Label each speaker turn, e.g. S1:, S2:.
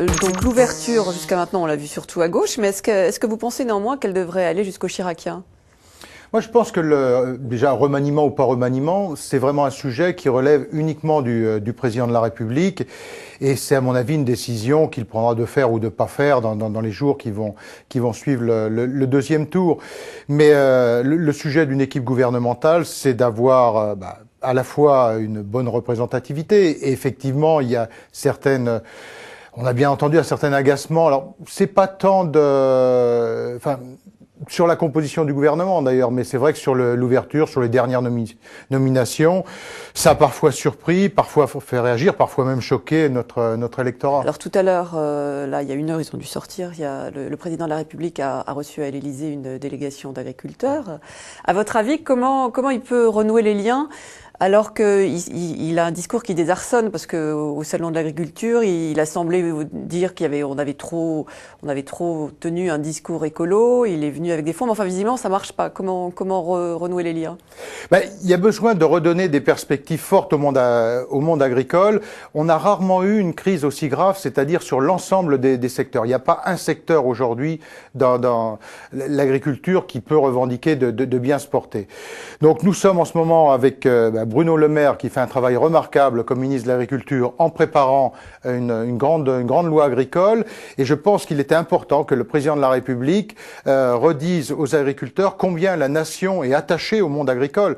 S1: Donc l'ouverture, jusqu'à maintenant, on l'a vu surtout à gauche, mais est-ce que vous pensez néanmoins qu'elle devrait aller jusqu'au chiracien?
S2: Moi, je pense que déjà, remaniement ou pas remaniement, c'est vraiment un sujet qui relève uniquement du président de la République. Et c'est, à mon avis, une décision qu'il prendra de faire ou de pas faire dans les jours qui vont suivre le deuxième tour. Mais le sujet d'une équipe gouvernementale, c'est d'avoir à la fois une bonne représentativité. Et effectivement, il y a certaines... On a bien entendu un certain agacement. Alors, c'est pas tant de... Enfin, sur la composition du gouvernement d'ailleurs, mais c'est vrai que sur l'ouverture, sur les dernières nominations, ça a parfois surpris, parfois fait réagir, parfois même choqué notre électorat.
S1: Alors tout à l'heure, là, il y a une heure, ils ont dû sortir. Il y a le président de la République a reçu à l'Élysée une délégation d'agriculteurs. À votre avis, comment il peut renouer les liens alors qu'il a un discours qui désarçonne, parce que au salon de l'agriculture, il a semblé dire on avait trop tenu un discours écolo. Il est venu avec des fonds, mais enfin visiblement ça marche pas. Comment renouer les liens?
S2: Il y a besoin de redonner des perspectives fortes au monde agricole. On a rarement eu une crise aussi grave, c'est-à-dire sur l'ensemble des secteurs. Il n'y a pas un secteur aujourd'hui dans l'agriculture qui peut revendiquer de bien se porter. Donc nous sommes en ce moment avec Bruno Le Maire qui fait un travail remarquable comme ministre de l'Agriculture en préparant une grande loi agricole. Et je pense qu'il était important que le président de la République redise aux agriculteurs combien la nation est attachée au monde agricole.